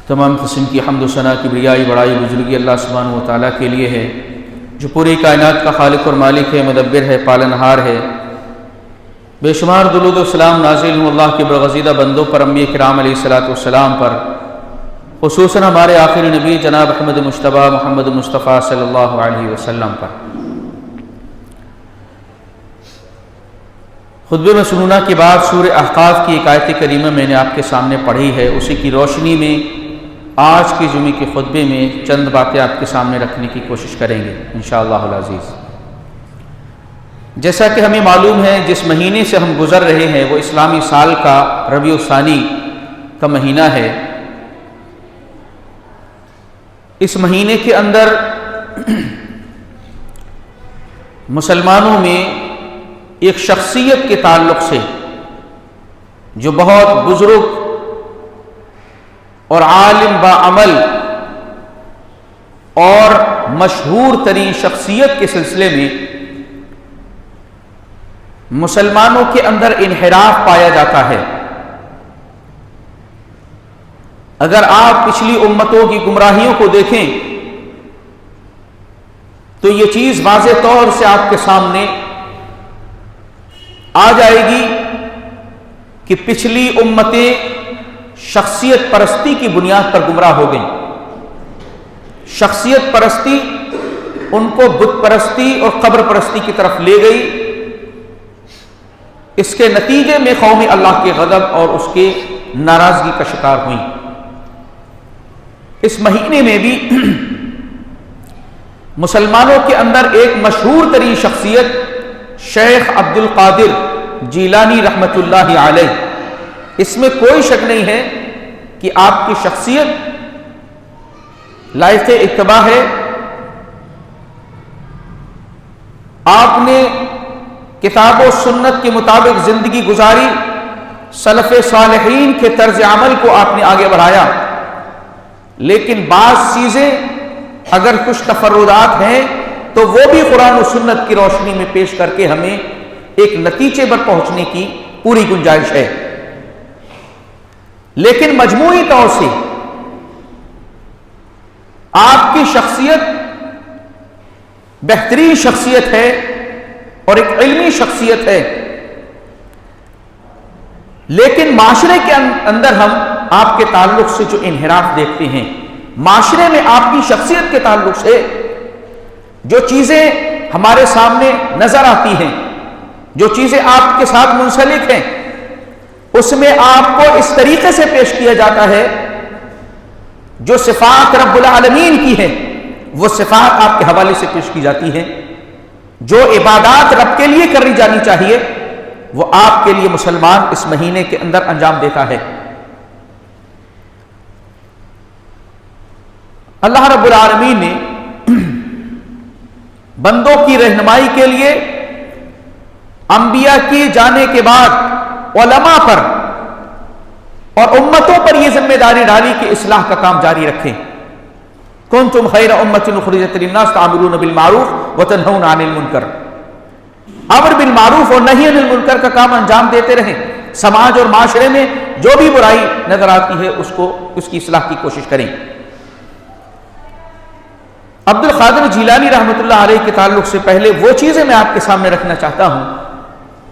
تمام قسم کی حمد و ثنا کی بڑائی بزرگی اللہ سبحانہ و تعالیٰ کے لیے ہے، جو پوری کائنات کا خالق اور مالک ہے، مدبر ہے، پالنہار ہے۔ بے شمار درود و سلام نازل ہوں اللہ کے برگزیدہ بندوں پر، انبیاء کرام علیہ الصلوۃ والسلام پر، خصوصاً ہمارے آخری نبی جناب احمد مجتبیٰ محمد مصطفیٰ صلی اللہ علیہ وسلم پر۔ خطبے میں سنونا کے بعد سورہ احقاف کی ایک آیت کریمہ میں نے آپ کے سامنے پڑھی ہے، اسی کی روشنی میں آج کے جمعے کے خطبے میں چند باتیں آپ کے سامنے رکھنے کی کوشش کریں گے انشاءاللہ العزیز۔ جیسا کہ ہمیں معلوم ہے جس مہینے سے ہم گزر رہے ہیں وہ اسلامی سال کا ربیع الثانی کا مہینہ ہے۔ اس مہینے کے اندر مسلمانوں میں ایک شخصیت کے تعلق سے جو بہت بزرگ اور عالم باعمل اور مشہور ترین شخصیت کے سلسلے میں مسلمانوں کے اندر انحراف پایا جاتا ہے۔ اگر آپ پچھلی امتوں کی گمراہیوں کو دیکھیں تو یہ چیز واضح طور سے آپ کے سامنے آ جائے گی کہ پچھلی امتیں شخصیت پرستی کی بنیاد پر گمراہ ہو گئیں۔ شخصیت پرستی ان کو بت پرستی اور قبر پرستی کی طرف لے گئی۔ اس کے نتیجے میں قوم اللہ کے غضب اور اس کے ناراضگی کا شکار ہوئیں۔ اس مہینے میں بھی مسلمانوں کے اندر ایک مشہور ترین شخصیت شیخ عبد القادر جیلانی رحمۃ اللہ علیہ، اس میں کوئی شک نہیں ہے کہ آپ کی شخصیت لائق اتباع ہے۔ آپ نے کتاب و سنت کے مطابق زندگی گزاری، سلف صالحین کے طرز عمل کو آپ نے آگے بڑھایا، لیکن بعض چیزیں اگر کچھ تفردات ہیں تو وہ بھی قرآن و سنت کی روشنی میں پیش کر کے ہمیں ایک نتیجے پر پہنچنے کی پوری گنجائش ہے۔ لیکن مجموعی طور سے آپ کی شخصیت بہترین شخصیت ہے اور ایک علمی شخصیت ہے، لیکن معاشرے کے اندر ہم آپ کے تعلق سے جو انحراف دیکھتے ہیں، معاشرے میں آپ کی شخصیت کے تعلق سے جو چیزیں ہمارے سامنے نظر آتی ہیں، جو چیزیں آپ کے ساتھ منسلک ہیں، اس میں آپ کو اس طریقے سے پیش کیا جاتا ہے جو صفات رب العالمین کی ہیں وہ صفات آپ کے حوالے سے پیش کی جاتی ہیں۔ جو عبادات رب کے لیے کری جانی چاہیے وہ آپ کے لیے مسلمان اس مہینے کے اندر انجام دیتا ہے۔ اللہ رب العالمین نے بندوں کی رہنمائی کے لیے انبیاء کی جانے کے بعد علماء پر اور امتوں پر یہ ذمہ داری ڈالی کہ اصلاح کا کام جاری رکھیں۔ کنتم خیر امۃ اخرجت للناس تأمرون بالمعروف وتنہون عن المنکر، امر بالمعروف اور نہی عن المنکر کا کام انجام دیتے رہیں۔ سماج اور معاشرے میں جو بھی برائی نظر آتی ہے اس کی اصلاح کی کوشش کریں۔ عبد القادر جیلانی رحمۃ اللہ علیہ کے تعلق سے پہلے وہ چیزیں میں آپ کے سامنے رکھنا چاہتا ہوں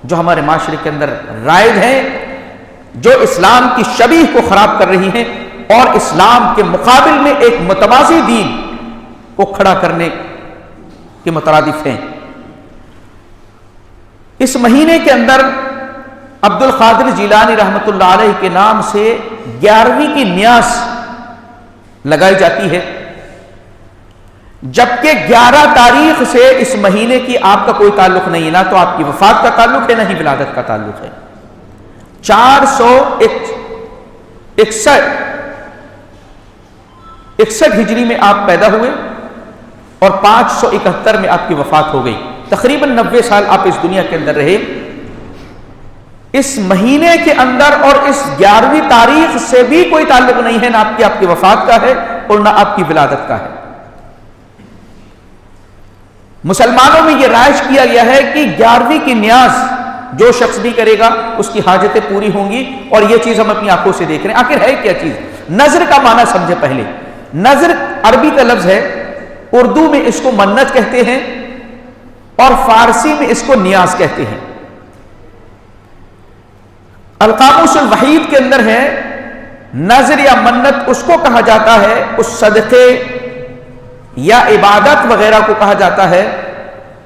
جو ہمارے معاشرے کے اندر رائج ہیں، جو اسلام کی شبیہ کو خراب کر رہی ہیں اور اسلام کے مقابل میں ایک متوازی دین کو کھڑا کرنے کے مترادف ہیں۔ اس مہینے کے اندر عبد القادر جیلانی رحمۃ اللہ علیہ کے نام سے 11ویں کی نیاز لگائی جاتی ہے، جبکہ 11 تاریخ سے اس مہینے کی آپ کا کوئی تعلق نہیں ہے، نہ تو آپ کی وفات کا تعلق ہے نہ ہی ولادت کا تعلق ہے۔ 461 ہجری میں آپ پیدا ہوئے اور 571 میں آپ کی وفات ہو گئی، تقریباً 90 سال آپ اس دنیا کے اندر رہے۔ اس مہینے کے اندر اور اس 11ویں تاریخ سے بھی کوئی تعلق نہیں ہے، نہ آپ کی وفات کا ہے اور نہ آپ کی ولادت کا ہے۔ مسلمانوں میں یہ رائج کیا گیا ہے کہ 11ویں کی نیاز جو شخص بھی کرے گا اس کی حاجتیں پوری ہوں گی، اور یہ چیز ہم اپنی آنکھوں سے دیکھ رہے ہیں۔ آخر ہے کیا چیز؟ نظر کا معنی سمجھے پہلے. نظر عربی کا لفظ ہے، اردو میں اس کو منت کہتے ہیں اور فارسی میں اس کو نیاز کہتے ہیں. القاموس الوحید کے اندر ہے نظر یا منت اس کو کہا جاتا ہے، اس صدقے یا عبادت وغیرہ کو کہا جاتا ہے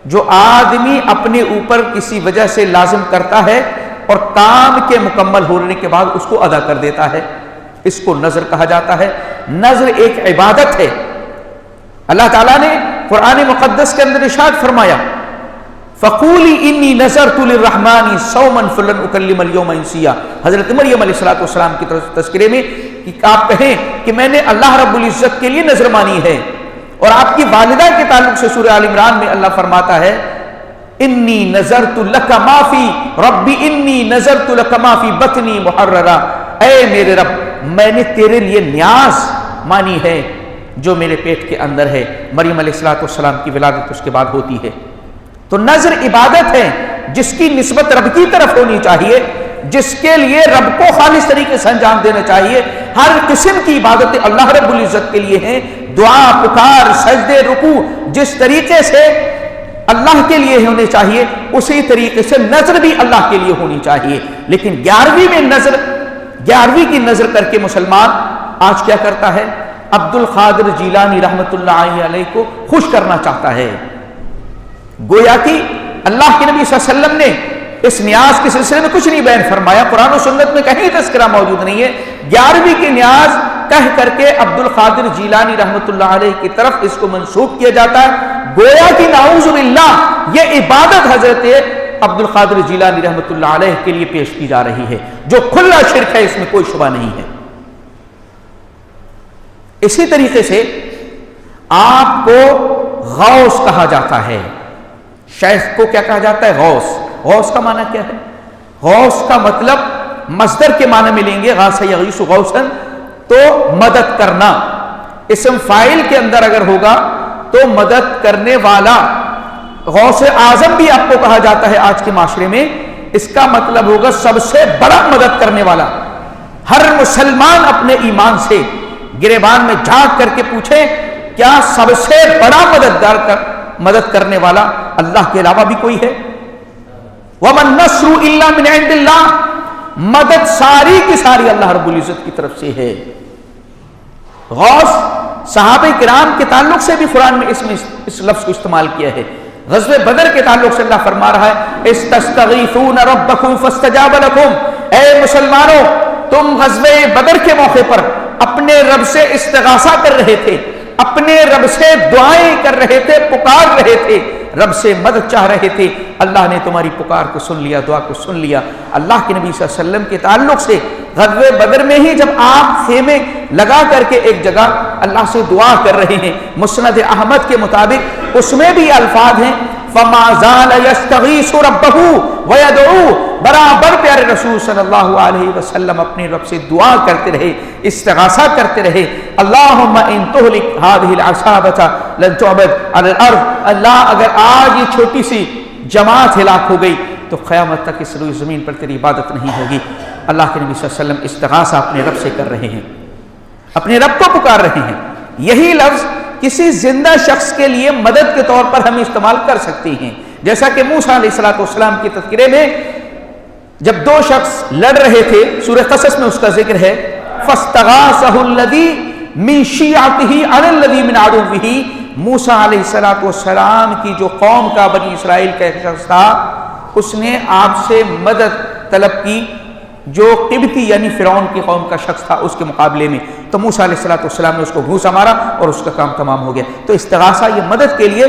جو آدمی اپنے اوپر کسی وجہ سے لازم کرتا ہے اور کام کے مکمل ہونے کے بعد اس کو ادا کر دیتا ہے. اس کو نظر کہا جاتا ہے. نظر ایک عبادت ہے. اللہ تعالیٰ نے قرآن مقدس کے اندر ارشاد فرمایا فَقُولِي إِنِّي نَذَرْتُ لِلرَّحْمَٰنِ صَوْمًا فَلَنْ أُكَلِّمَ الْيَوْمَ إِنسِيًّا. حضرت مریم علیہ السلام کی تذکرے میں کہ آپ کہیں کہ میں نے اللہ رب العزت کے لیے نظر مانی ہے. اور آپ کی والدہ کے تعلق سے سورہ آل عمران میں اللہ فرماتا ہے انی نذرت لک ما فی ربی انی نذرت لک ما فی بطنی محررا. اے میرے رب، میں نے تیرے لیے نیاز مانی ہے جو میرے پیٹ کے اندر ہے. مریم علیہ السلام کی ولادت اس کے بعد ہوتی ہے. تو نظر عبادت ہے جس کی نسبت رب کی طرف ہونی چاہیے، جس کے لیے رب کو خالص طریقے سے انجام دینا چاہیے. ہر قسم کی عبادتیں اللہ رب العزت کے لیے ہیں. دعا، پکار، سجدے، رکوع جس طریقے سے اللہ کے لیے ہونے چاہیے اسی طریقے سے نظر بھی اللہ کے لیے ہونی چاہیے. لیکن 11ویں کی نظر کر کے مسلمان آج کیا کرتا ہے؟ عبد القادر جیلانی رحمت اللہ علیہ کو خوش کرنا چاہتا ہے. گویا کہ اللہ کے نبی صلی اللہ علیہ وسلم نے اس نیاز کے سلسلے میں کچھ نہیں بیان فرمایا. قرآن و سنت میں کہیں تذکرہ موجود نہیں ہے. 11ویں کی نیاز کہہ کر کے عبد القادر جیلانی رحمت اللہ علیہ کی طرف اس کو منسوب کیا جاتا ہے. گویا کہ نعوذ باللہ یہ عبادت حضرت عبد القادر جیلانی رحمت اللہ علیہ کے لیے پیش کی جا رہی ہے جو کھلا شرک ہے، اس میں کوئی شبہ نہیں ہے. اسی طریقے سے آپ کو غوث کہا جاتا ہے. شیخ کو کیا کہا جاتا ہے؟ غوث. غوث کا معنی کیا ہے؟ غوث کا مطلب مصدر کے معنی میں لیں گے غاث یغیث غوثاً تو مدد کرنا. اسم فاعل کے اندر اگر ہوگا تو مدد کرنے والا. غوث اعظم بھی آپ کو کہا جاتا ہے آج کے معاشرے میں. اس کا مطلب ہوگا سب سے بڑا مدد کرنے والا. ہر مسلمان اپنے ایمان سے گریبان میں جھانک کر کے پوچھے کیا سب سے بڑا مدد کرنے والا اللہ کے علاوہ بھی کوئی ہے؟ وَمَا النَّصْرُ إِلَّا مِنْ عِنْدِ اللَّهِ. مدد ساری کی ساری اللہ رب العزت کی طرف سے ہے. غوث صحابہ کرام کے تعلق سے بھی قرآن میں اس لفظ کو استعمال کیا ہے. غزوہ بدر کے تعلق سے اللہ فرما رہا ہے استستغیثون ربکم فاستجاب لکم. اے مسلمانوں، تم غزوہ بدر کے موقع پر اپنے رب سے استغاثہ کر رہے تھے، اپنے رب سے دعائیں کر رہے تھے، پکار رہے تھے، رب سے مدد چاہ رہے تھے. اللہ نے تمہاری پکار کو سن لیا، دعا کو سن لیا. اللہ کے نبی صلی اللہ علیہ وسلم کے تعلق سے غزوہ بدر میں ہی جب آپ خیمے لگا کر کے ایک جگہ اللہ سے دعا کر رہے ہیں، مسند احمد کے مطابق اس میں بھی الفاظ ہیں فما زال یستغیث ربہ ویدعو. برابر پیارے رسول صلی اللہ علیہ وسلم اپنے رب سے دعا کرتے رہے، استغاثہ کرتے رہے. اللہم ان تہلک ہذہ العصابۃ لن تعبد علی الارض. اللہ اگر آج یہ چھوٹی سی جماعت ہلاک ہو گئی تو قیامت تک اس روئے زمین پر تیری عبادت نہیں ہوگی. اللہ کے نبی صلی اللہ علیہ وسلم استغاثہ اپنے رب سے کر رہے ہیں، اپنے رب کو پکار رہے ہیں. یہی لفظ کسی زندہ شخص کے لیے مدد کے طور پر ہم استعمال کر سکتے ہیں. جیسا کہ موسیٰ علیہ السلام کی تذکرے میں جب دو شخص لڑ رہے تھے، سورہ قصص میں اس کا ذکر ہے فَاسْتَغَاثَهُ الَّذِي مِن شِيعَتِهِ عَلَى الَّذِي مِنْ عَدُوِّهِ. موسیٰ علیہ السلام کی جو قوم کا بنی اسرائیل کا ایک شخص تھا، اس نے آپ سے مدد طلب کی جو قبطی یعنی فرعون کی قوم کا شخص تھا اس کے مقابلے میں. تو موسیٰ علیہ السلام نے اس کو گھوسا مارا اور اس کا کام تمام ہو گیا. تو استغاثہ یہ مدد کے لیے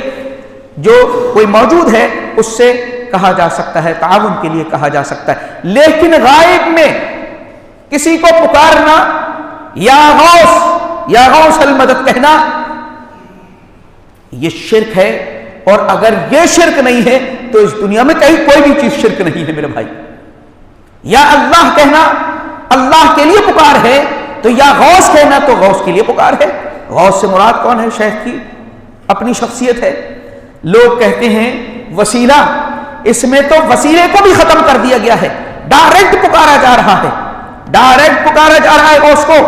جو کوئی موجود ہے اس سے کہا جا سکتا ہے، تعاون کے لیے کہا جا سکتا ہے. لیکن غائب میں کسی کو پکارنا یا غوث المدد کہنا یہ شرک ہے. اور اگر یہ شرک نہیں ہے تو اس دنیا میں کہیں کوئی بھی چیز شرک نہیں ہے میرے بھائی. یا اللہ کہنا اللہ کے لیے پکار ہے تو یا غوث کہنا تو غوث کے لیے پکار ہے. غوث سے مراد کون ہے؟ شیخ کی اپنی شخصیت ہے. لوگ کہتے ہیں وسیلہ، اس میں تو وسیلے کو بھی ختم کر دیا گیا ہے. ڈائریکٹ پکارا جا رہا ہے، ڈائریکٹ پکارا جا رہا ہے غوث کو.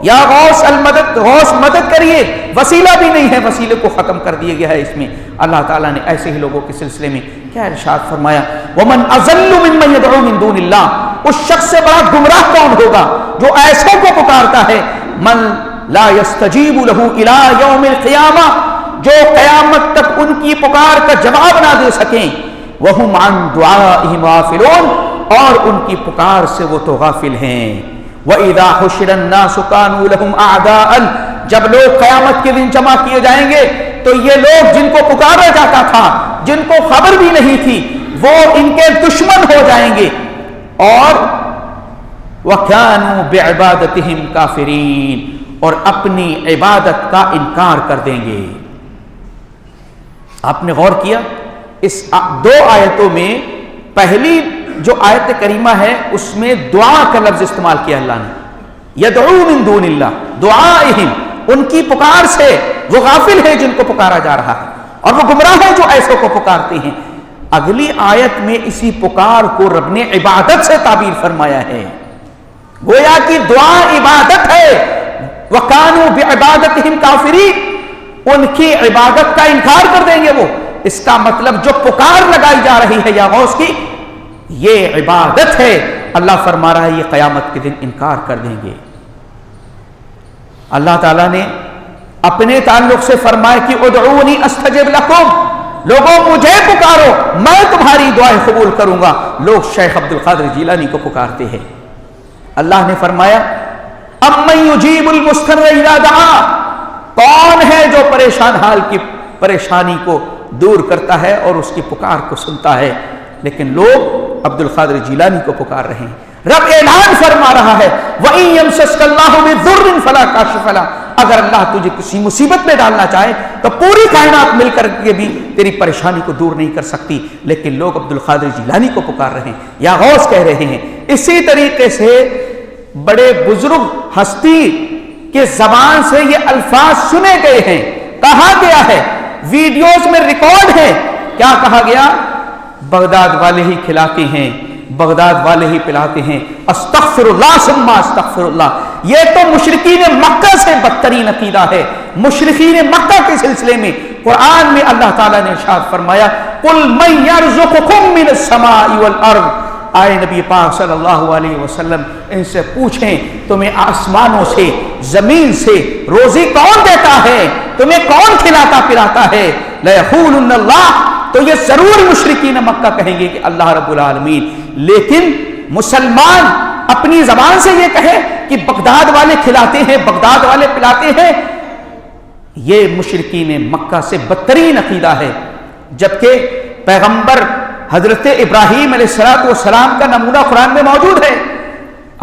یا غوث المدد، غوث مدد کریے، وسیلہ بھی نہیں ہے، وسیلے کو ختم کر دیا گیا ہے اس میں۔ اللہ تعالیٰ نے ایسے ہی لوگوں کے سلسلے میں کیا ارشاد فرمایا، وَمَنْ أَضَلُّ مِمَّنْ يَدْعُو مِن دُونِ اللَّهِ، اس شخص سے بڑا گمراہ کون ہوگا جو ایسوں کو پکارتا ہے، مَنْ لَا يَسْتَجِيبُ لَهُ إِلَىٰ يَوْمِ الْقِيَامَةِ، جو قیامت تک ان کی پکار کا جواب نہ دے سکیں، وَهُمْ عَنْ دُعَائِهِمْ غَافِلُونَ، اور ان کی پکار سے وہ تو غافل ہیں۔ وَإِذَا حُشِرَ النَّاسُ كَانُوا لَهُمْ أَعْدَاءً، جب لوگ قیامت کے دن جمع کیے جائیں گے تو یہ لوگ جن کو پکارا جاتا تھا، جن کو خبر بھی نہیں تھی، وہ ان کے دشمن ہو جائیں گے، اور وَكَانُوا بِعِبَادَتِهِمْ كَافِرِينَ، اور اپنی عبادت کا انکار کر دیں گے۔ آپ نے غور کیا اس دو آیتوں میں، پہلی جو آیت کریمہ ہے اس میں دعا کا لفظ استعمال کیا اللہ نے، یدعو من دون اللہ، دعائہم، ان کی پکار سے، وہ غافل ہیں جن کو پکارا جا رہا ہے، اور وہ گمراہ ہیں جو ایسوں کو پکارتے ہیں۔ اگلی آیت میں اسی پکار کو رب نے عبادت سے تعبیر فرمایا ہے، گویا کہ دعا عبادت ہے۔ وَكَانُوا بِعِبَادَتِهِمْ كَافِرِينَ، ان کی عبادت کا انکار کر دیں گے وہ۔ اس کا مطلب جو پکار لگائی جا رہی ہے یا غوث کی، یہ عبادت ہے۔ اللہ فرما رہا ہے یہ قیامت کے دن انکار کر دیں گے۔ اللہ تعالیٰ نے اپنے تعلق سے فرمایا کہ ادعونی استجب لکم، لوگوں مجھے پکارو میں تمہاری دعائیں قبول کروں گا۔ لوگ شیخ عبد القادر جیلانی کو پکارتے ہیں۔ اللہ نے فرمایا امن یجیب المضطر اذا دعا، کون ہے جو پریشان حال کی پریشانی کو دور کرتا ہے اور اس کی پکار کو سنتا ہے، لیکن لوگ عبد القادر جیلانی کو پکار رہے ہیں۔ رب اعلان فرما رہا ہے وَإِن يَمْسَسْكَ اللَّهُ بِضُرٍّ فَلَا كَاشِفَ لَهُ، اگر اللہ تجھے کسی مصیبت میں ڈالنا چاہے تو پوری کائنات مل کر کے بھی تیری پریشانی کو دور نہیں کر سکتی، لیکن لوگ عبد القادر جیلانی کو پکار رہے ہیں یا غوث کہہ رہے ہیں۔ اسی طریقے سے بڑے بزرگ ہستی کے زبان سے یہ الفاظ سنے گئے ہیں، کہا گیا ہے، ویڈیوز میں ریکارڈ ہے۔ کیا کہا گیا؟ بغداد والے ہی کھلاتے ہیں، بغداد والے ہی پلاتے ہیں، استغفر اللہ ثم استغفر اللہ۔ یہ تو مشرکین مکہ سے بدترین عقیدہ ہے۔ مشرکین مکہ کے سلسلے میں قرآن میں اللہ تعالیٰ نے ارشاد فرمایا قل من یرزقکم من السماء والارض، آئے نبی پاک صلی اللہ علیہ وسلم ان سے پوچھیں تمہیں آسمانوں سے زمین سے روزی کون دیتا ہے، تمہیں کون کھلاتا پلاتا ہے؟ لیقولن اللہ، تو یہ ضرور مشرکین مکہ کہیں گے کہ اللہ رب العالمین۔ لیکن مسلمان اپنی زبان سے یہ کہے کہ بغداد والے کھلاتے ہیں، بغداد والے پلاتے ہیں، یہ مشرکین مکہ سے بدترین عقیدہ ہے۔ جبکہ پیغمبر حضرت ابراہیم علیہ السلام کا نمونہ قرآن میں موجود ہے۔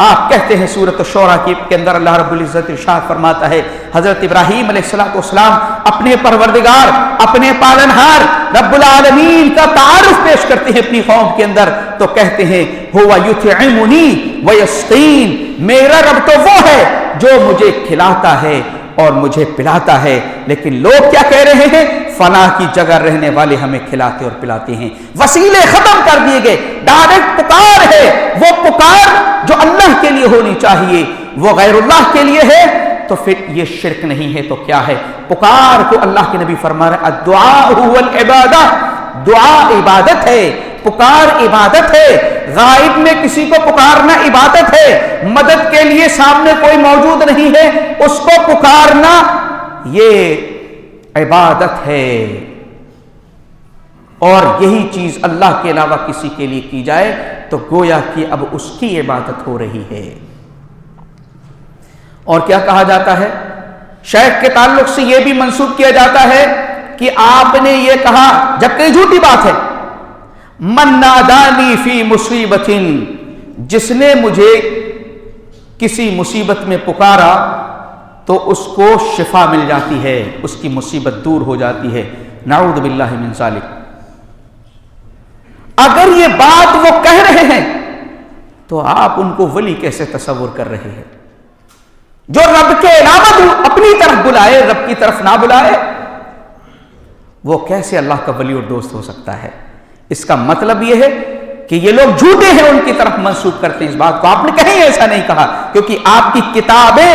آپ کہتے ہیں سورۃ الشعراء کے اندر اللہ رب العزت ارشاد فرماتا ہے، حضرت ابراہیم علیہ السلام اپنے پروردگار، اپنے پالنہار رب العالمین کا تعارف پیش کرتے ہیں اپنی قوم کے اندر، تو کہتے ہیں ہوا یطعمنی ویسقین، میرا رب تو وہ ہے جو مجھے کھلاتا ہے اور مجھے پلاتا ہے۔ لیکن لوگ کیا کہہ رہے ہیں؟ فلاں کی جگہ رہنے والے ہمیں کھلاتے اور پلاتے ہیں۔ وسیلے ختم کر دیے گئے، ڈائریکٹ پکار ہے، وہ پکار جو اللہ کے لیے ہونی چاہیے وہ غیر اللہ کے لیے ہے، تو پھر یہ شرک نہیں ہے تو کیا ہے؟ پکار کو اللہ کے نبی فرما رہے ہیں الدعاء هو العبادہ، دعا عبادت ہے، پکار عبادت ہے۔ غائب میں کسی کو پکارنا عبادت ہے، مدد کے لیے سامنے کوئی موجود نہیں ہے اس کو پکارنا یہ عبادت ہے، اور یہی چیز اللہ کے علاوہ کسی کے لیے کی جائے تو گویا کہ اب اس کی عبادت ہو رہی ہے۔ اور کیا کہا جاتا ہے؟ شیخ کے تعلق سے یہ بھی منسوب کیا جاتا ہے کہ آپ نے یہ کہا، جبکہ جھوٹی بات ہے، من نادانی فی مصیبت، جس نے مجھے کسی مصیبت میں پکارا تو اس کو شفا مل جاتی ہے، اس کی مصیبت دور ہو جاتی ہے۔ نعوذ باللہ من ذالک۔ اگر یہ بات وہ کہہ رہے ہیں تو آپ ان کو ولی کیسے تصور کر رہے ہیں؟ جو رب کے علاوہ اپنی طرف بلائے، رب کی طرف نہ بلائے، وہ کیسے اللہ کا ولی اور دوست ہو سکتا ہے؟ اس کا مطلب یہ ہے کہ یہ لوگ جھوٹے ہیں، ان کی طرف منسوب کرتے ہیں اس بات کو۔ آپ نے کہیں ایسا نہیں کہا، کیونکہ آپ کی کتابیں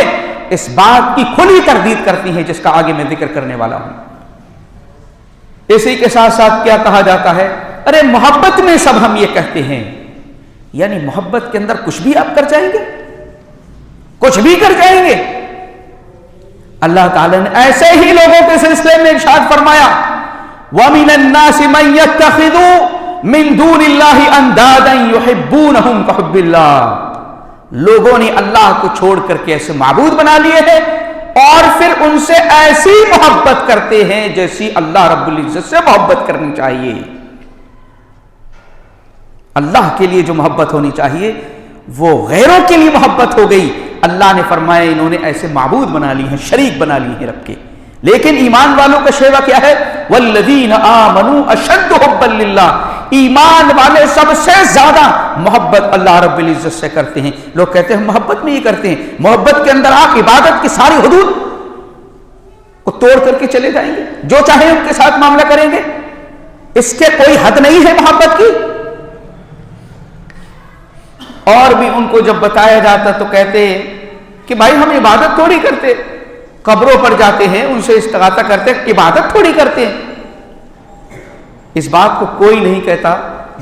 اس بات کی کھلی تردید کرتی ہیں جس کا آگے میں ذکر کرنے والا ہوں۔ اسی کے ساتھ ساتھ کیا کہا جاتا ہے، ارے محبت میں سب ہم یہ کہتے ہیں، یعنی محبت کے اندر کچھ بھی آپ کر جائیں گے، کچھ بھی کر جائیں گے۔ اللہ تعالیٰ نے ایسے ہی لوگوں کے سلسلے میں ارشاد فرمایا، وَمِنَ النَّاسِ مَن يَتَّخِذُ مِن دُونِ اللَّهِ أَندَادًا يُحِبُّونَهُمْ كَحُبِّ اللَّهِ، لوگوں نے اللہ کو چھوڑ کر کے ایسے معبود بنا لیے ہیں اور پھر ان سے ایسی محبت کرتے ہیں جیسی اللہ رب العزت سے محبت کرنی چاہیے۔ اللہ کے لیے جو محبت ہونی چاہیے وہ غیروں کے لیے محبت ہو گئی۔ اللہ نے فرمایا انہوں نے ایسے معبود بنا لی ہیں، شریک بنا لی ہیں رب کے۔ لیکن ایمان والوں کا شیوا کیا ہے؟ والذین آمنوا اشد حبا للہ، ایمان والے سب سے زیادہ محبت اللہ رب العزت سے کرتے ہیں۔ لوگ کہتے ہیں ہم محبت میں یہ کرتے ہیں، محبت کے اندر آپ عبادت کی ساری حدود کو توڑ کر کے چلے جائیں گے، جو چاہیں ان کے ساتھ معاملہ کریں گے، اس کے کوئی حد نہیں ہے محبت کی۔ اور بھی ان کو جب بتایا جاتا تو کہتے ہیں کہ بھائی ہم عبادت تھوڑی کرتے، قبروں پر جاتے ہیں ان سے استغاثہ کرتے، عبادت تھوڑی کرتے ہیں۔ اس بات کو کوئی نہیں کہتا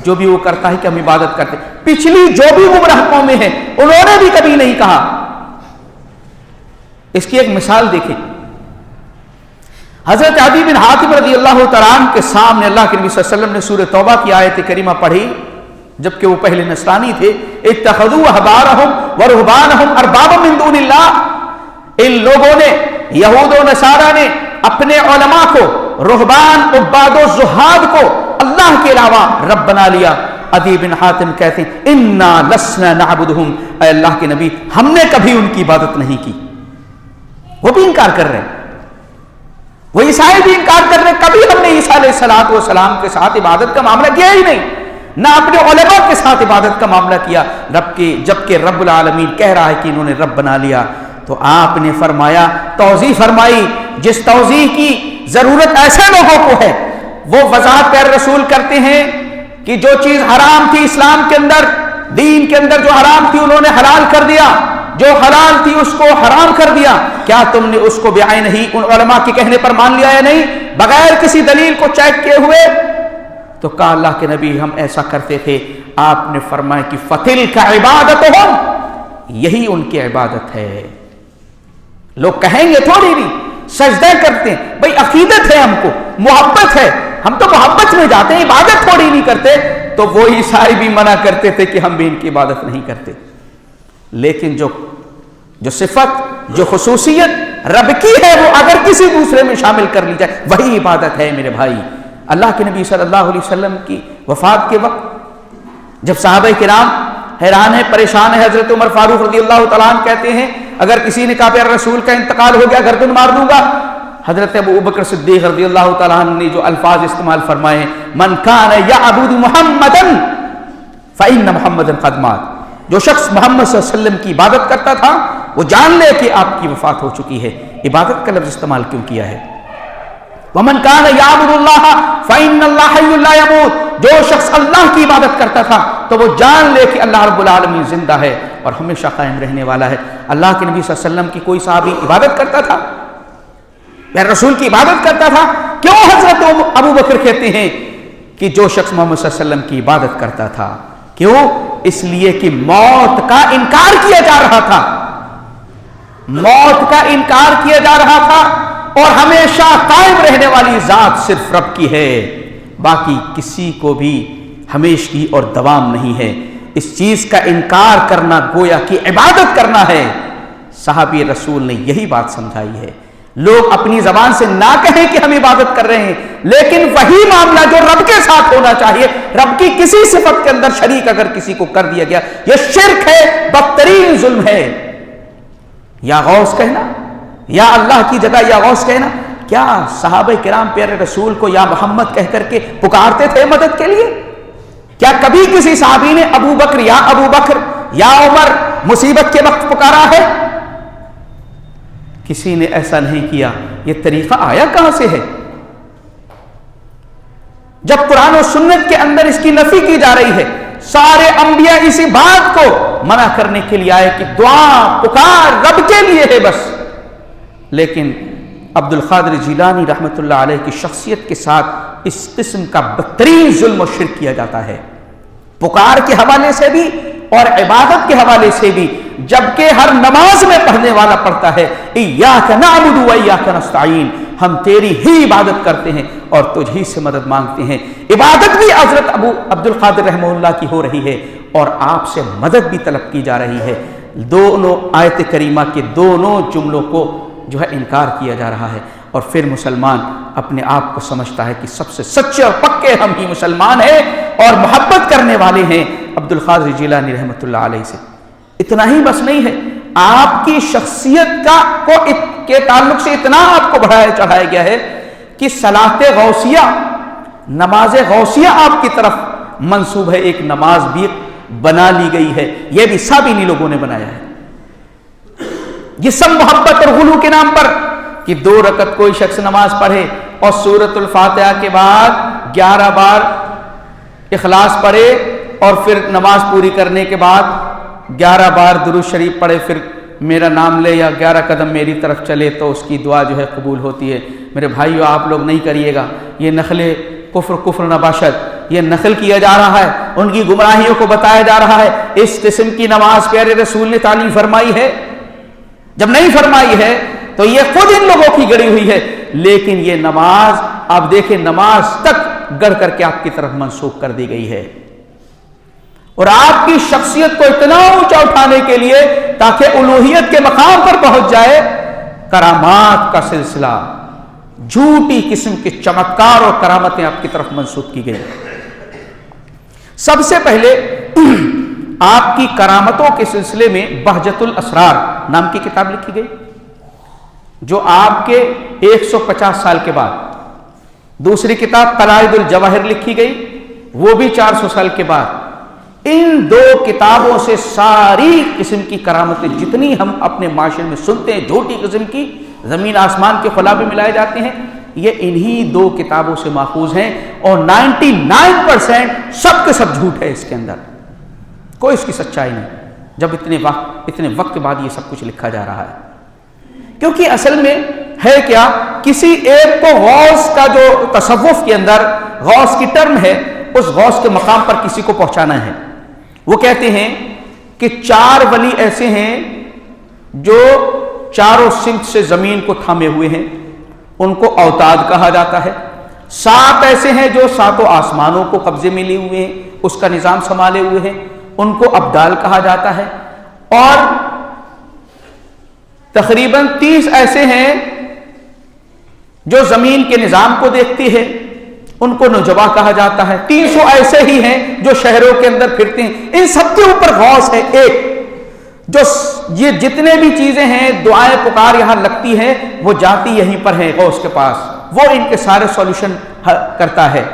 جو بھی وہ کرتا ہے کہ ہم عبادت کرتے۔ پچھلی جو بھی گمراہ قومیں ہیں انہوں نے بھی کبھی نہیں کہا۔ اس کی ایک مثال دیکھیں، حضرت عدی بن حاتم رضی اللہ تعالیٰ عنہ کے سامنے اللہ کے نبی صلی اللہ علیہ وسلم نے سورہ توبہ کی آیت کریمہ پڑھی، جبکہ وہ پہلے نصرانی تھے۔ اتخذوا احبارهم ورهبانهم اربابا من دون اللہ، ان لوگوں نے، یہود و نصارہ نے اپنے علماء کو، رہبان عباد و زہاد کو اللہ کے علاوہ رب بنا لیا۔ عدی بن حاتم کہتے ہیں انا لسنا نعبدهم، اے اللہ کے نبی ہم نے کبھی ان کی عبادت نہیں کی۔ وہ بھی انکار کر رہے ہیں، وہ عیسائی بھی انکار کر رہے ہیں، کبھی ہم نے عیسیٰ علیہ السلام کے ساتھ عبادت کا معاملہ کیا ہی نہیں، نہ اپنے علماء کے ساتھ عبادت کا معاملہ کیا رب کے، جبکہ رب العالمین کہہ رہا ہے کہ انہوں نے رب بنا لیا۔ تو آپ نے فرمایا، توضیح فرمائی، جس توضیح کی ضرورت ایسے لوگوں کو ہے وہ وضاحت پیر رسول کرتے ہیں کہ جو چیز حرام تھی اسلام کے اندر، دین کے اندر جو حرام تھی انہوں نے حلال کر دیا، جو حلال تھی اس کو حرام کر دیا۔ کیا تم نے اس کو بعین ہی ان علماء کے کہنے پر مان لیا یا نہیں، بغیر کسی دلیل کو چیک کیے ہوئے؟ تو کہا اللہ کے نبی ہم ایسا کرتے تھے۔ آپ نے فرمایا کہ فَتِلْكَ عِبَادَتُهُمْ، یہی ان کی عبادت ہے۔ لوگ کہیں گے تھوڑی بھی سجدہ کرتے ہیں، بھئی عقیدت ہے، ہم کو محبت ہے، ہم تو محبت میں جاتے ہیں، عبادت تھوڑی نہیں کرتے۔ تو وہی عیسائی بھی منع کرتے تھے کہ ہم بھی ان کی عبادت نہیں کرتے۔ لیکن جو صفت، جو خصوصیت رب کی ہے وہ اگر کسی دوسرے میں شامل کر لی جائے وہی عبادت ہے میرے بھائی۔ اللہ کے نبی صلی اللہ علیہ وسلم کی وفات کے وقت جب صحابہ کرام حیران ہیں، پریشان ہیں، حضرت عمر فاروق رضی اللہ تعالیٰ عنہ کہتے ہیں اگر کسی نے کہا کہ رسول کا انتقال ہو گیا گردن مار دوں گا، حضرت ابو بکر صدیق رضی اللہ تعالیٰ عنہ نے جو الفاظ استعمال فرمائے، من کان یعبد محمدا فإن محمدا قد مات، جو شخص محمد صلی اللہ علیہ وسلم کی عبادت کرتا تھا وہ جان لے کہ آپ کی وفات ہو چکی ہے۔ عبادت کا لفظ استعمال کیوں کیا ہے؟ ومن کان یعبد اللہ فإن اللہ حی لا یموت، جو شخص اللہ کی عبادت کرتا تھا تو وہ جان لے کہ اللہ رب العالمین زندہ ہے اور ہمیشہ قائم رہنے والا ہے۔ اللہ کے نبی صلی اللہ علیہ وسلم کی کوئی صحابی عبادت کرتا تھا یا رسول کی عبادت کرتا تھا؟ کیوں حضرت ابو بکر کہتے ہیں کہ جو شخص محمد صلی اللہ علیہ وسلم کی عبادت کرتا تھا؟ کیوں؟ اس لیے کہ موت کا انکار کیا جا رہا تھا، موت کا انکار کیا جا رہا تھا، اور ہمیشہ قائم رہنے والی ذات صرف رب کی ہے، باقی کسی کو بھی ہمیشگی اور دوام نہیں ہے۔ اس چیز کا انکار کرنا گویا کہ عبادت کرنا ہے۔ صحابی رسول نے یہی بات سمجھائی ہے۔ لوگ اپنی زبان سے نہ کہیں کہ ہم عبادت کر رہے ہیں، لیکن وہی معاملہ جو رب کے ساتھ ہونا چاہیے، رب کی کسی صفت کے اندر شریک اگر کسی کو کر دیا گیا یہ شرک ہے، بدترین ظلم ہے۔ یا غوث کہنا، یا اللہ کی جگہ یا غوث کہنا، کیا صحابہ کرام پیارے رسول کو یا محمد کہہ کر کے پکارتے تھے مدد کے لیے؟ کیا کبھی کسی صحابی نے ابو بکر یا عمر مصیبت کے وقت پکارا ہے؟ کسی نے ایسا نہیں کیا۔ یہ طریقہ آیا کہاں سے ہے؟ جب قرآن و سنت کے اندر اس کی نفی کی جا رہی ہے، سارے انبیاء اسی بات کو منع کرنے کے لیے آئے کہ دعا پکار رب کے لیے ہے، بس لیکن عبد القادر جیلانی رحمۃ اللہ علیہ کی شخصیت کے ساتھ اس قسم کا بدترین ظلم و شرک کیا جاتا ہے، پکار کے حوالے سے بھی اور عبادت کے حوالے سے بھی، جبکہ ہر نماز میں پڑھنے والا پڑھتا ہے ایاک نعبد و ایاک نستعین، ہم تیری ہی عبادت کرتے ہیں اور تجھ ہی سے مدد مانگتے ہیں۔ عبادت بھی حضرت ابو عبد القادر رحمہ اللہ کی ہو رہی ہے اور آپ سے مدد بھی طلب کی جا رہی ہے۔ دونوں آیت کریمہ کے دونوں جملوں کو جو ہے انکار کیا جا رہا ہے، اور پھر مسلمان اپنے آپ کو سمجھتا ہے کہ سب سے سچے اور پکے ہم ہی مسلمان ہیں اور محبت کرنے والے ہیں عبد القادر جیلانی رحمۃ اللہ علیہ سے۔ اتنا ہی بس نہیں ہے، آپ کی شخصیت کے تعلق سے اتنا آپ کو بڑھایا چڑھایا گیا ہے کہ صلاۃ غوثیہ، نماز غوثیہ آپ کی طرف منسوب ہے، ایک نماز بھی بنا لی گئی ہے، یہ بھی سابینی لوگوں نے بنایا ہے۔ یہ سب محبت اور غلو کے نام پر کہ 2 رکعت کوئی شخص نماز پڑھے اور سورۃ الفاتحہ کے بعد 11 بار اخلاص پڑھے اور پھر نماز پوری کرنے کے بعد 11 بار درود شریف پڑھے، پھر میرا نام لے یا 11 قدم میری طرف چلے تو اس کی دعا جو ہے قبول ہوتی ہے۔ میرے بھائیو، آپ لوگ نہیں کریے گا، یہ نقل کفر نباشد، یہ نقل کیا جا رہا ہے، ان کی گمراہیوں کو بتایا جا رہا ہے۔ اس قسم کی نماز پیارے رسول نے تعلیم فرمائی ہے؟ جب نہیں فرمائی ہے تو یہ خود ان لوگوں کی گڑی ہوئی ہے، لیکن یہ نماز آپ دیکھیں نماز تک گڑھ کر کے آپ کی طرف منسوخ کر دی گئی ہے، اور آپ کی شخصیت کو اتنا اونچا اٹھانے کے لیے تاکہ الوہیت کے مقام پر پہنچ جائے، کرامات کا سلسلہ، جھوٹی قسم کے چمتکار اور کرامتیں آپ کی طرف منسوخ کی گئی۔ سب سے پہلے آپ کی کرامتوں کے سلسلے میں بہجت الاسرار نام کی کتاب لکھی گئی، جو آپ کے 150 سال کے بعد۔ دوسری کتاب قلائد الجواہر لکھی گئی، وہ بھی 400 سال کے بعد۔ ان 2 کتابوں سے ساری قسم کی کرامتیں جتنی ہم اپنے معاشرے میں سنتے ہیں، جھوٹی قسم کی، زمین آسمان کے خلا بھی ملائے جاتے ہیں، یہ انہی 2 کتابوں سے ماخوذ ہیں، اور 99% سب کے سب جھوٹ ہے اس کے اندر، کوئی اس کی سچائی نہیں، جب اتنے وقت بعد یہ سب کچھ لکھا جا رہا ہے۔ کیونکہ اصل میں ہے کیا، کسی ایک کو غوث کا جو تصوف کے اندر غوث کی ٹرم ہے، اس غوث کے مقام پر کسی کو پہنچانا ہے۔ وہ کہتے ہیں کہ 4 ولی ایسے ہیں جو چاروں سمت سے زمین کو تھامے ہوئے ہیں، ان کو اوتاد کہا جاتا ہے۔ 7 ایسے ہیں جو 7 آسمانوں کو قبضے میں لیے ہوئے ہیں، اس کا نظام سنبھالے ہوئے ہیں، ان کو ابدال کہا جاتا ہے۔ اور تقریباً 30 ایسے ہیں جو زمین کے نظام کو دیکھتے ہیں، ان کو نجبا کہا جاتا ہے۔ 300 ایسے ہی ہیں جو شہروں کے اندر پھرتے ہیں۔ ان سب کے اوپر غوث ہے ایک، جو یہ جتنے بھی چیزیں ہیں، دعائیں پکار یہاں لگتی ہیں، وہ جاتی یہیں پر ہیں غوث کے پاس، وہ ان کے سارے سولوشن کرتا ہے۔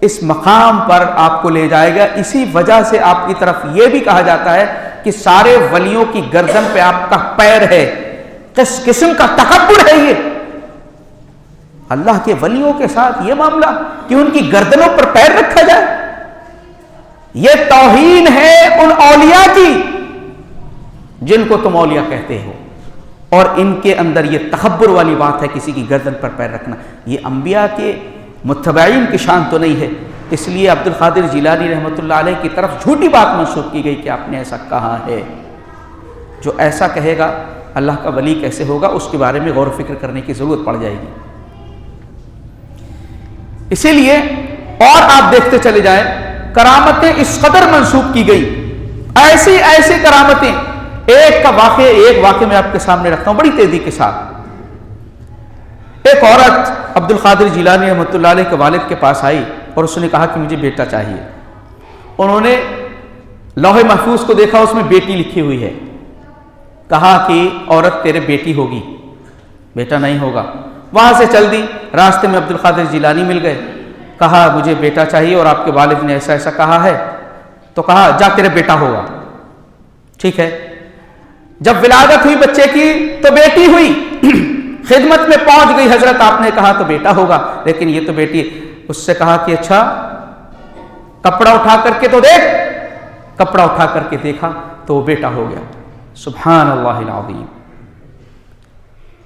اس مقام پر آپ کو لے جائے گا۔ اسی وجہ سے آپ کی طرف یہ بھی کہا جاتا ہے کہ سارے ولیوں کی گردن پہ آپ کا پیر ہے۔ کس قسم کا تکبر ہے یہ! اللہ کے ولیوں کے ساتھ یہ معاملہ کہ ان کی گردنوں پر پیر رکھا جائے، یہ توہین ہے ان اولیاء کی جن کو تم اولیاء کہتے ہو، اور ان کے اندر یہ تکبر والی بات ہے کسی کی گردن پر پیر رکھنا۔ یہ انبیاء کے متبعین کی شان تو نہیں ہے، اس لیے عبد القادر جیلانی رحمۃ اللہ علیہ کی طرف جھوٹی بات منسوخ کی گئی کہ آپ نے ایسا کہا ہے۔ جو ایسا کہے گا اللہ کا ولی کیسے ہوگا، اس کے بارے میں غور و فکر کرنے کی ضرورت پڑ جائے گی۔ اسی لیے اور آپ دیکھتے چلے جائیں، کرامتیں اس قدر منسوخ کی گئی، ایسی ایسی کرامتیں۔ ایک واقعہ میں آپ کے سامنے رکھتا ہوں بڑی تیزی کے ساتھ۔ ایک عورت عبد القادر جیلانی رحمۃ اللہ علیہ کے والد کے پاس آئی اور اس نے کہا کہ مجھے بیٹا چاہیے۔ انہوں نے لوح محفوظ کو دیکھا، اس میں بیٹی لکھی ہوئی ہے۔ کہا کہ عورت تیرے بیٹی ہوگی، بیٹا نہیں ہوگا۔ وہاں سے چل دی، راستے میں عبد القادر جیلانی مل گئے۔ کہا مجھے بیٹا چاہیے اور آپ کے والد نے ایسا ایسا کہا ہے، تو کہا جا تیرے بیٹا ہوگا۔ ٹھیک ہے، جب ولادت ہوئی بچے کی تو بیٹی ہوئی، خدمت میں پہنچ گئی حضرت، آپ نے کہا تو بیٹا ہوگا، لیکن یہ تو بیٹی۔ اس سے کہا کہ اچھا کپڑا اٹھا کر کے تو دیکھ۔ کپڑا اٹھا کر کے دیکھا تو وہ بیٹا ہو گیا۔ سبحان اللہ العظیم!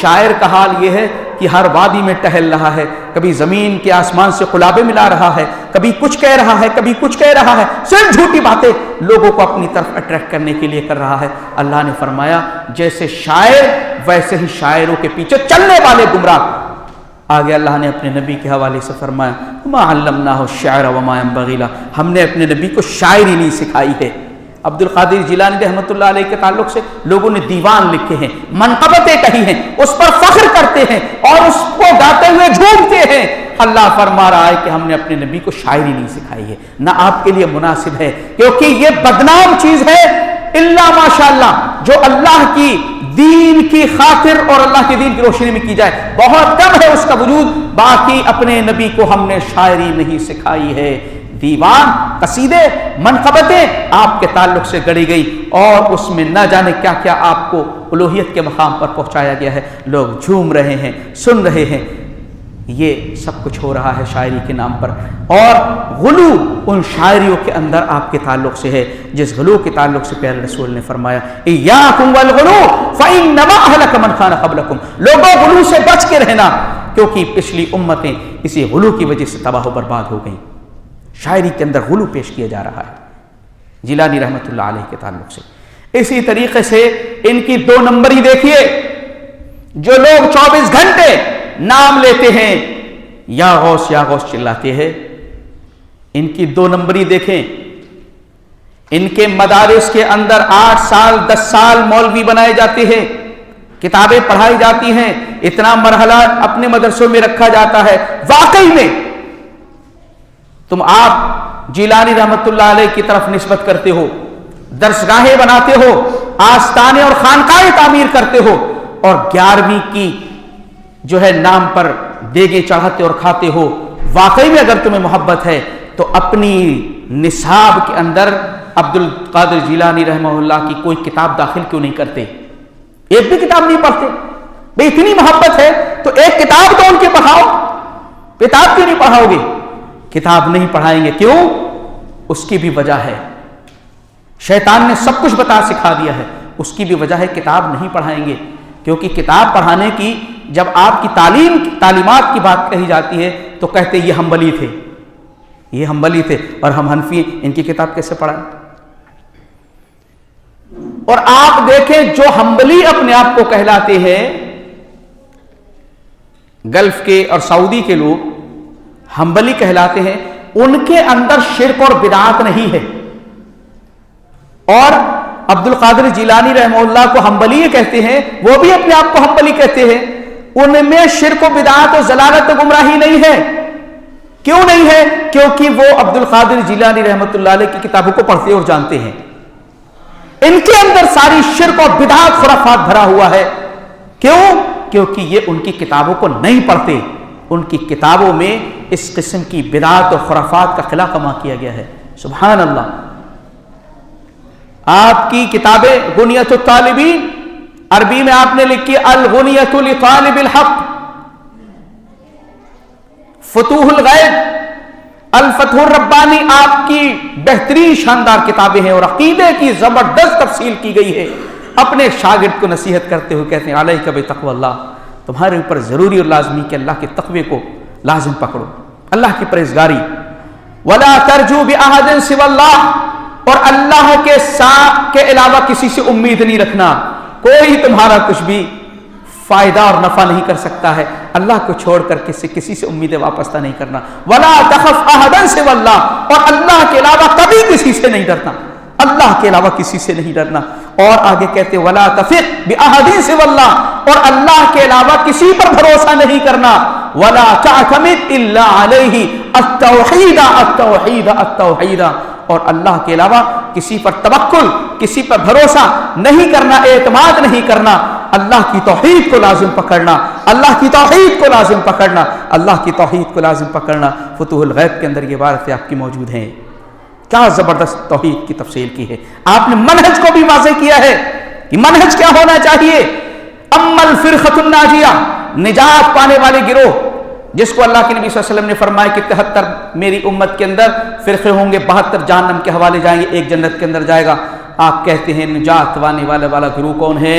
شاعر کا حال یہ ہے کہ ہر وادی میں ٹہل رہا ہے، کبھی زمین کے آسمان سے قلابے ملا رہا ہے، کبھی کچھ کہہ رہا ہے، کبھی کچھ کہہ رہا ہے، صرف جھوٹی باتیں لوگوں کو اپنی طرف اٹریکٹ کرنے کے لیے کر رہا ہے۔ اللہ نے فرمایا جیسے شاعر ویسے ہی شاعروں کے پیچھے چلنے والے گمراہ۔ آگے اللہ نے اپنے نبی کے حوالے سے فرمایا ما علمناہ الشعر وما ينبغی لہ، ہم نے اپنے نبی کو شاعری نہیں سکھائی ہے۔ عبد القادر جیلانی رحمۃ اللہ علیہ کے تعلق سے لوگوں نے دیوان لکھے ہیں، منقبتیں کہی ہیں، اس پر فخر کرتے ہیں اور اس کو گاتے ہوئے جھومتے ہیں۔ اللہ فرما رہا ہے کہ ہم نے اپنے نبی کو شاعری نہیں سکھائی ہے، نہ آپ کے لیے مناسب ہے، کیونکہ یہ بدنام چیز ہے۔ الا ماشاء اللہ جو اللہ کی دین کی خاطر اور اللہ کے دین کی روشنی میں کی جائے، بہت کم ہے اس کا وجود۔ باقی اپنے نبی کو ہم نے شاعری نہیں سکھائی ہے۔ دیوان، قصیدے، منقبتیں آپ کے تعلق سے گڑی گئی اور اس میں نہ جانے کیا کیا آپ کو الوہیت کے مقام پر پہنچایا گیا ہے۔ لوگ جھوم رہے ہیں، سن رہے ہیں، یہ سب کچھ ہو رہا ہے شاعری کے نام پر، اور غلو ان شاعریوں کے اندر آپ کے تعلق سے ہے جس غلو کے تعلق سے پیارے رسول نے فرمایا ایاکم والغلو فانما اهلك من كان قبلكم، لوگوں غلو سے بچ کے رہنا کیونکہ پچھلی امتیں اسی غلو کی وجہ سے تباہ و برباد ہو گئیں۔ شاعری کے اندر غلو پیش کیا جا رہا ہے جیلانی رحمۃ اللہ علیہ کے تعلق سے۔ اسی طریقے سے ان کی 2 نمبری دیکھیے، جو لوگ 24 گھنٹے نام لیتے ہیں یا غوث چلاتے ہیں، ان کی 2 نمبری دیکھیں۔ ان کے مدارس کے اندر 8 سال 10 سال مولوی بنائے جاتے ہیں، کتابیں پڑھائی جاتی ہیں، اتنا مرحلہ اپنے مدرسوں میں رکھا جاتا ہے۔ واقعی میں تم آپ جیلانی رحمت اللہ علیہ کی طرف نسبت کرتے ہو، درسگاہیں بناتے ہو، آستانے اور خانقاہیں تعمیر کرتے ہو، اور 11ویں کی جو ہے نام پر دیگیں چڑھاتے اور کھاتے ہو۔ واقعی میں اگر تمہیں محبت ہے تو اپنی نصاب کے اندر عبد القادر جیلانی رحمہ اللہ کی کوئی کتاب داخل کیوں نہیں کرتے؟ ایک بھی کتاب نہیں پڑھتے؟ بھئی اتنی محبت ہے تو ایک کتاب تو ان کے پڑھاؤ، کتاب کیوں نہیں پڑھاؤ گے؟ کتاب نہیں پڑھائیں گے، کیوں؟ اس کی بھی وجہ ہے، شیطان نے سب کچھ بتا سکھا دیا ہے، اس کی بھی وجہ ہے کتاب نہیں پڑھائیں گے، کیونکہ کتاب پڑھانے کی جب آپ کی تعلیمات کی بات کہی جاتی ہے تو کہتے یہ حنبلی تھے، یہ حنبلی تھے اور ہم حنفی، ان کی کتاب کیسے پڑھائیں؟ اور آپ دیکھیں جو حنبلی اپنے آپ کو کہلاتے ہیں، گلف کے اور سعودی کے لوگ حنبلی کہلاتے ہیں، ان کے اندر شرک اور بدعات نہیں ہے، اور عبد القادر جیلانی رحمہ اللہ کو حنبلی کہتے ہیں، وہ بھی اپنے آپ کو حنبلی کہتے ہیں، ان میں شرک و بدعات و ضلالت و گمراہی نہیں ہے۔ کیوں نہیں ہے؟ کیونکہ وہ عبد القادر جیلانی رحمۃ اللہ علیہ کی کتابوں کو پڑھتے اور جانتے ہیں، ان کے اندر ساری شرک اور بدعات خرافات بھرا ہوا ہے۔ کیوں؟ کیونکہ یہ ان کی کتابوں کو نہیں پڑھتے، ان کی کتابوں میں اس قسم کی بدعات اور خرافات کا خلا کما کیا گیا ہے۔ سبحان اللہ۔ آپ کی کتابیں غنیۃ الطالبین، عربی میں آپ نے لکھی الغنیۃ لطالب الحق، فتوح الغیب، الفتح الربانی، آپ کی بہترین شاندار کتابیں ہیں اور عقیدے کی زبردست تفصیل کی گئی ہے۔ اپنے شاگرد کو نصیحت کرتے ہوئے کہتے ہیں علیک بتقوی اللہ، تمہارے اوپر ضروری اور لازمی کہ اللہ کے تقوی کو لازم پکڑو، اللہ کی پرہیزگاری۔ ولا ترجو بأحد سوى اللہ، اور اللہ کے علاوہ کسی سے امید نہیں رکھنا، کوئی تمہارا کچھ بھی فائدہ اور نفع نہیں کر سکتا ہے، اللہ کو چھوڑ کر کسی سے امیدیں وابستہ نہیں کرنا۔ ولا تخف احدا سوى اللہ، اور اللہ کے علاوہ کبھی کسی سے نہیں ڈرنا، اللہ کے علاوہ کسی سے نہیں ڈرنا۔ اور آگے کہتے ولا تثق بأحد سوى اللہ، اور اللہ کے علاوہ کسی پر بھروسہ نہیں کرنا۔ ولا تعتمد الا علیہ التوحید التوحید التوحید، اور اللہ کے علاوہ کسی پر توکل، کسی پر بھروسہ نہیں کرنا، اعتماد نہیں کرنا، اللہ کی توحید کو لازم پکڑنا، اللہ کی توحید کو لازم پکڑنا، اللہ کی توحید کو لازم پکڑنا۔ فتوح الغیب کے اندر یہ باتیں آپ کی موجود ہیں، کیا زبردست توحید کی تفصیل کی ہے۔ آپ نے منہج کو بھی واضح کیا ہے کہ منہج کیا ہونا چاہیے۔ اما الفرقۃ الناجیہ، نجات پانے والے گروہ، جس کو اللہ کے نبی صلی اللہ علیہ وسلم نے فرمایا کہ 73 میری امت کے اندر فرقے ہوں گے، 72 جہنم کے حوالے جائیں گے، ایک جنت کے اندر جائے گا۔ آپ کہتے ہیں نجات پانے والا گروہ کون ہے؟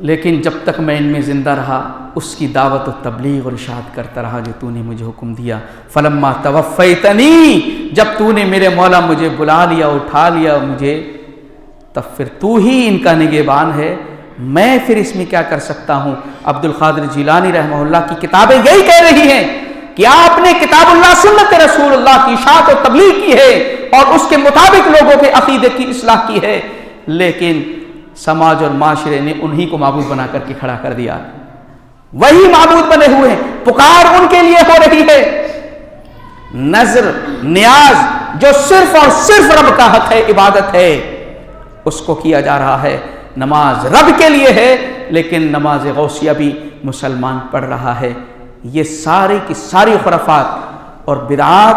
لیکن جب تک میں ان میں زندہ رہا اس کی دعوت و تبلیغ اور ارشاد کرتا رہا جو تو نے مجھے حکم دیا۔ فلما توفیتنی، جب تو نے میرے مولا مجھے بلا لیا، اٹھا لیا مجھے، تب پھر تو ہی ان کا نگہبان ہے، میں پھر اس میں کیا کر سکتا ہوں۔ عبد القادر جیلانی رحمہ اللہ کی کتابیں یہی کہہ رہی ہیں کہ آپ نے کتاب اللہ سنت رسول اللہ کی اشاعت و تبلیغ کی ہے اور اس کے مطابق لوگوں کے عقیدے کی اصلاح کی ہے، لیکن سماج اور معاشرے نے انہی کو معبود بنا کر کے کھڑا کر دیا، وہی معبود بنے ہوئے ہیں، پکار ان کے لیے ہو رہی ہے، نظر نیاز جو صرف اور صرف رب کا حق ہے، عبادت ہے، اس کو کیا جا رہا ہے۔ نماز رب کے لیے ہے لیکن نماز غوثیہ بھی مسلمان پڑھ رہا ہے۔ یہ ساری کی ساری خرافات اور بدعات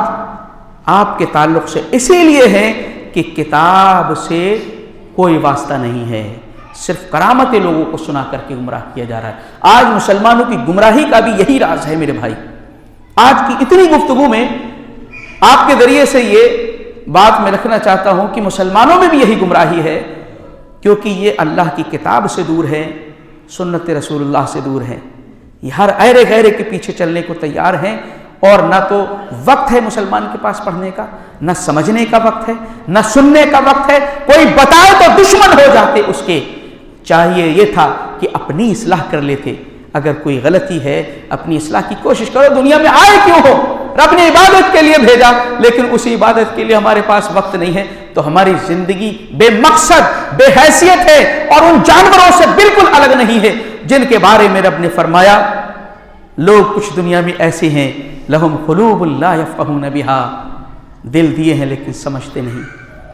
آپ کے تعلق سے اسی لیے ہیں کہ کتاب سے کوئی واسطہ نہیں ہے، صرف کرامتیں لوگوں کو سنا کر کے گمراہ کیا جا رہا ہے۔ آج مسلمانوں کی گمراہی کا بھی یہی راز ہے میرے بھائی۔ آج کی اتنی گفتگو میں آپ کے ذریعے سے یہ بات میں رکھنا چاہتا ہوں کہ مسلمانوں میں بھی یہی گمراہی ہے، کیونکہ یہ اللہ کی کتاب سے دور ہے، سنت رسول اللہ سے دور ہے، یہ ہر ایرے غیرے کے پیچھے چلنے کو تیار ہیں، اور نہ تو وقت ہے مسلمان کے پاس پڑھنے کا، نہ سمجھنے کا وقت ہے، نہ سننے کا وقت ہے، کوئی بتائے تو دشمن ہو جاتے اس کے۔ چاہیے یہ تھا کہ اپنی اصلاح کر لیتے، اگر کوئی غلطی ہے اپنی اصلاح کی کوشش کرو، دنیا میں آئے کیوں ہو؟ رب نے عبادت کے لیے بھیجا، لیکن اسی عبادت کے لیے ہمارے پاس وقت نہیں ہے، تو ہماری زندگی بے مقصد بے حیثیت ہے اور ان جانوروں سے بالکل الگ نہیں ہے جن کے بارے میں رب نے فرمایا لوگ کچھ دنیا میں ایسے ہیں لہم قلوب لا یفقہون بہا، دل دیے ہیں لیکن سمجھتے نہیں،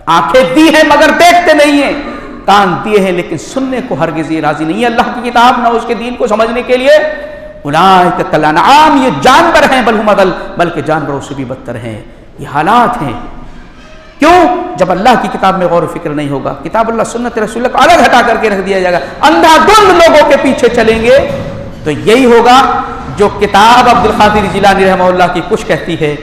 آنکھیں دی ہیں مگر دیکھتے نہیں ہیں، کان دیے ہیں لیکن سننے کو ہرگز یہ راضی نہیں ہے اللہ کی کتاب، نہ اس کے دین کو سمجھنے کے لیے۔ اولئک کالانعام، یہ جانور ہیں، بل ہم اضل، بلکہ جانوروں سے بھی بدتر ہیں۔ یہ حالات ہیں، کیوں؟ جب اللہ کی کتاب میں غور و فکر نہیں ہوگا، کتاب اللہ سنت رسول اللہ کو الگ ہٹا کر کے رکھ دیا جائے گا، اندھا دھند لوگوں کے پیچھے چلیں گے، تو یہی ہوگا جو کتاب عبد القادر جیلانی رحمہ اللہ کی کچھ کہتی ہے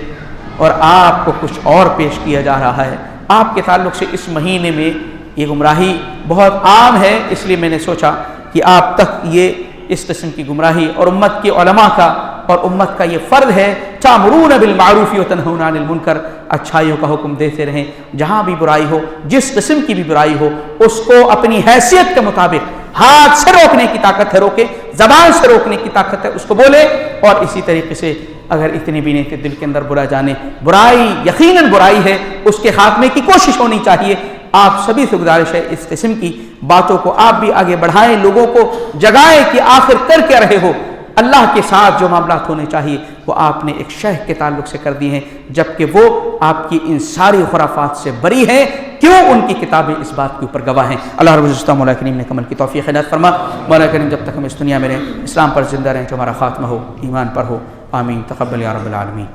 اور آپ کو کچھ اور پیش کیا جا رہا ہے۔ آپ کے تعلق سے اس مہینے میں یہ گمراہی بہت عام ہے، اس لیے میں نے سوچا کہ آپ تک یہ اس قسم کی گمراہی اور امت کے علماء کا اور امت کا یہ فرض ہے، تأمرون بالمعروف وتنہون عن المنکر، اچھائیوں کا حکم دیتے رہیں، جہاں بھی برائی ہو، جس قسم کی بھی برائی ہو، اس کو اپنی حیثیت کے مطابق ہاتھ سے روکنے کی طاقت ہے روکے، زبان سے روکنے کی طاقت ہے اس کو بولے، اور اسی طریقے سے اگر اتنی بھی نہیں کہ دل کے اندر برا جانے، برائی یقیناً برائی ہے، اس کے خاتمے کی کوشش ہونی چاہیے۔ آپ سبھی سے گزارش ہے اس قسم کی باتوں کو آپ بھی آگے بڑھائیں، لوگوں کو جگائیں کہ آخر کر کیا رہے ہو۔ اللہ کے ساتھ جو معاملات ہونے چاہیے وہ آپ نے ایک شیخ کے تعلق سے کر دی ہیں، جبکہ وہ آپ کی ان ساری خرافات سے بری ہیں، کیوں؟ ان کی کتابیں اس بات کے اوپر گواہ ہیں۔ اللہ رب العزت مولا کریم نے کمل کی توفیق عنایت فرما، مولا کریم جب تک ہم اس دنیا میں رہیں اسلام پر زندہ رہیں، جو ہمارا خاتمہ ہو ایمان پر ہو، آمین، تقبل یا رب العالمین۔